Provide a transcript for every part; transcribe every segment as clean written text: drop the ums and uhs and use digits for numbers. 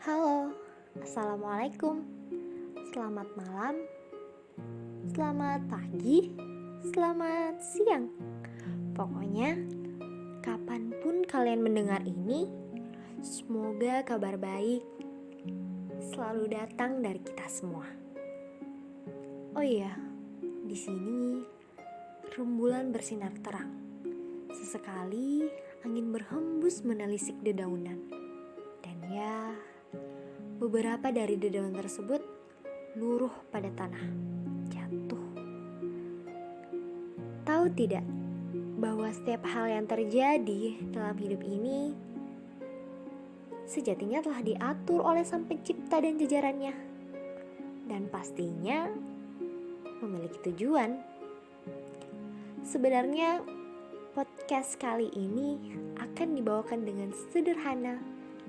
Halo, Assalamualaikum. Selamat malam, selamat pagi, selamat siang. Pokoknya, kapanpun kalian mendengar ini, semoga kabar baik selalu datang dari kita semua. Oh iya, di sini rembulan bersinar terang. Sesekali angin berhembus menelisik dedaunan. Dan ya, beberapa dari dedaunan tersebut luruh pada tanah, jatuh. Tahu tidak bahwa setiap hal yang terjadi dalam hidup ini sejatinya telah diatur oleh Sang Pencipta dan jajarannya, dan pastinya memiliki tujuan. Sebenarnya podcast kali ini akan dibawakan dengan sederhana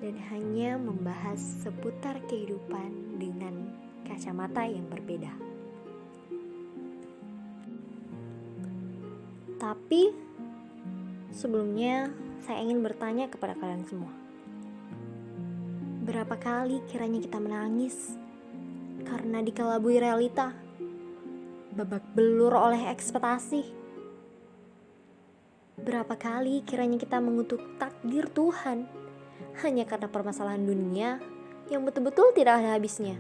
dan hanya membahas seputar kehidupan dengan kacamata yang berbeda. Tapi sebelumnya saya ingin bertanya kepada kalian semua. Berapa kali kiranya kita menangis karena dikelabui realita, babak belur oleh ekspektasi? Berapa kali kiranya kita mengutuk takdir Tuhan hanya karena permasalahan dunia yang betul-betul tidak ada habisnya?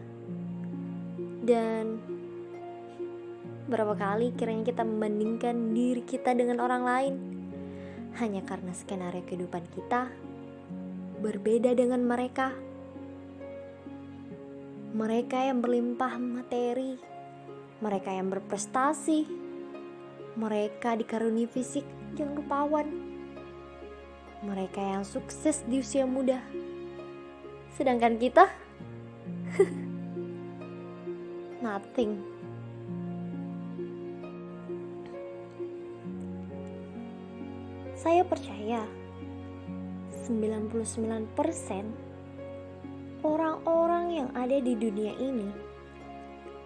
Dan berapa kali kiranya kita membandingkan diri kita dengan orang lain hanya karena skenario kehidupan kita berbeda dengan mereka? Mereka yang berlimpah materi, mereka yang berprestasi, mereka dikaruniai fisik yang rupawan, mereka yang sukses di usia muda. Sedangkan kita nothing. Saya percaya 99% orang-orang yang ada di dunia ini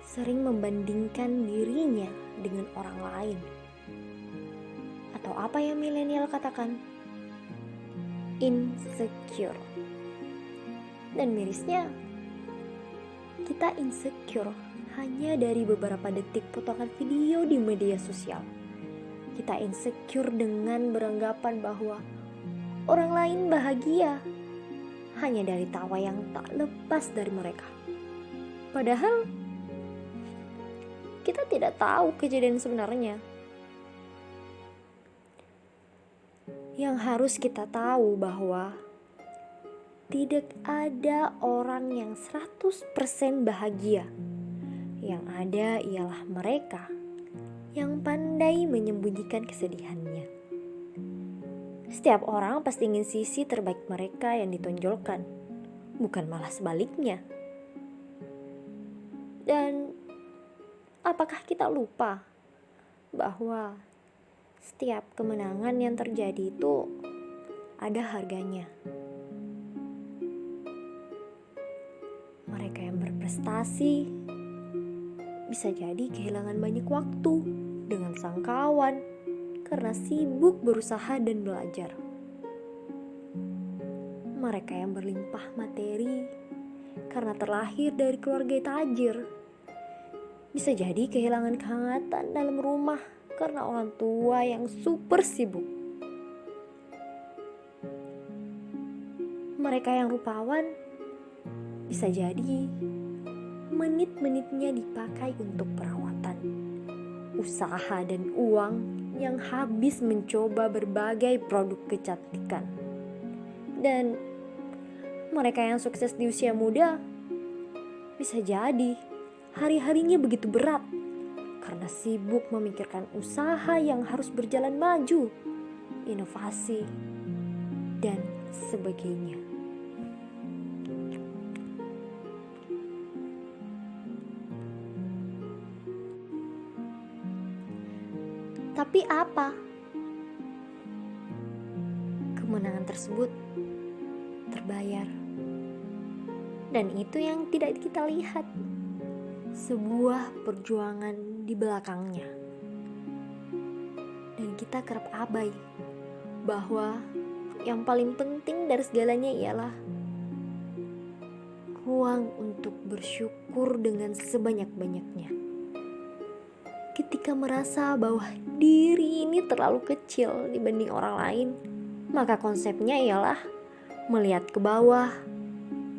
sering membandingkan dirinya dengan orang lain. Atau apa yang milenial katakan? Insecure. Dan mirisnya, kita insecure hanya dari beberapa detik potongan video di media sosial. Kita insecure dengan beranggapan bahwa orang lain bahagia hanya dari tawa yang tak lepas dari mereka. Padahal kita tidak tahu kejadian sebenarnya. Yang harus kita tahu bahwa tidak ada orang yang 100% bahagia. Yang ada ialah mereka yang pandai menyembunyikan kesedihannya. Setiap orang pasti ingin sisi terbaik mereka yang ditonjolkan, bukan malah sebaliknya. Dan apakah kita lupa bahwa setiap kemenangan yang terjadi itu ada harganya? Mereka yang berprestasi bisa jadi kehilangan banyak waktu dengan sang kawan karena sibuk berusaha dan belajar. Mereka yang berlimpah materi karena terlahir dari keluarga tajir bisa jadi kehilangan kehangatan dalam rumah karena orang tua yang super sibuk. Mereka yang rupawan bisa jadi menit-menitnya dipakai untuk perawatan, usaha dan uang yang habis mencoba berbagai produk kecantikan. Dan mereka yang sukses di usia muda bisa jadi hari-harinya begitu berat karena sibuk memikirkan usaha yang harus berjalan maju, inovasi, dan sebagainya. Tapi apa? Kemenangan tersebut terbayar. Dan itu yang tidak kita lihat. Sebuah perjuangan di belakangnya. Dan kita kerap abai bahwa yang paling penting dari segalanya ialah ruang untuk bersyukur dengan sebanyak-banyaknya. Ketika merasa bahwa diri ini terlalu kecil dibanding orang lain, maka konsepnya ialah melihat ke bawah,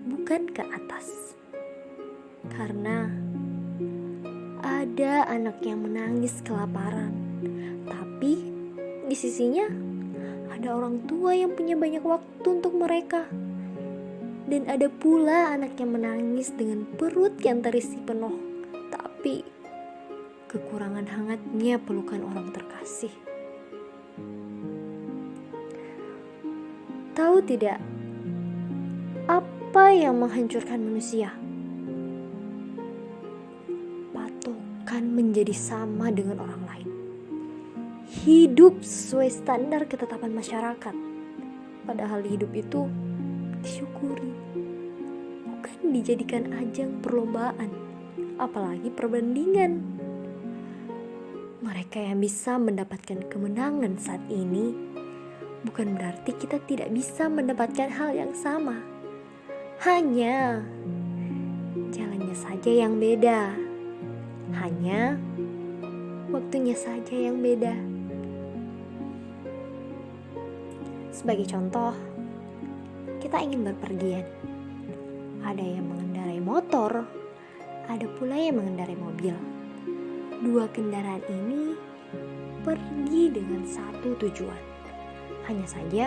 bukan ke atas. Karena ada anak yang menangis kelaparan, tapi di sisinya ada orang tua yang punya banyak waktu untuk mereka. Dan ada pula anak yang menangis dengan perut yang terisi penuh, tapi kekurangan hangatnya pelukan orang terkasih. Tahu tidak, apa yang menghancurkan manusia? Patokan menjadi sama dengan orang lain. Hidup sesuai standar ketetapan masyarakat. Padahal hidup itu disyukuri, bukan dijadikan ajang perlombaan, apalagi perbandingan. Mereka yang bisa mendapatkan kemenangan saat ini bukan berarti kita tidak bisa mendapatkan hal yang sama. Hanya jalannya saja yang beda. Hanya waktunya saja yang beda. Sebagai contoh, kita ingin berpergian. Ada yang mengendarai motor, ada pula yang mengendarai mobil. Dua kendaraan ini pergi dengan satu tujuan. Hanya saja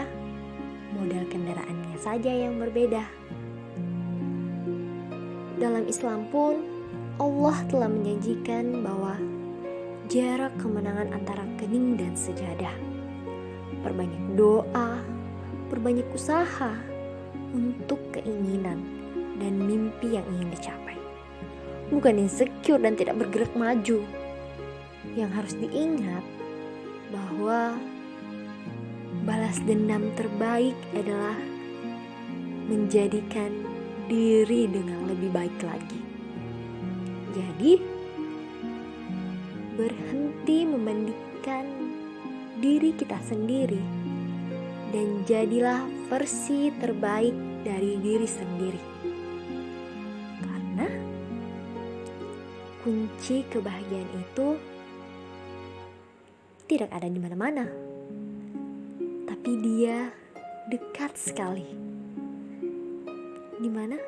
model kendaraannya saja yang berbeda. Dalam Islam pun Allah telah menjanjikan bahwa jarak kemenangan antara kening dan sejadah. Perbanyak doa, perbanyak usaha untuk keinginan dan mimpi yang ingin dicapai. Bukan insecure dan tidak bergerak maju. Yang harus diingat bahwa balas dendam terbaik adalah menjadikan diri dengan lebih baik lagi. Jadi, berhenti membandingkan diri kita sendiri dan jadilah versi terbaik dari diri sendiri. Karena kunci kebahagiaan itu tidak ada di mana-mana, tapi dia dekat sekali. Di mana?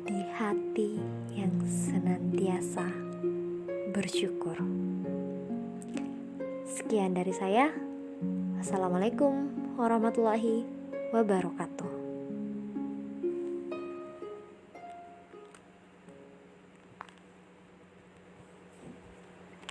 Di hati yang senantiasa bersyukur. Sekian dari saya. Assalamualaikum warahmatullahi wabarakatuh.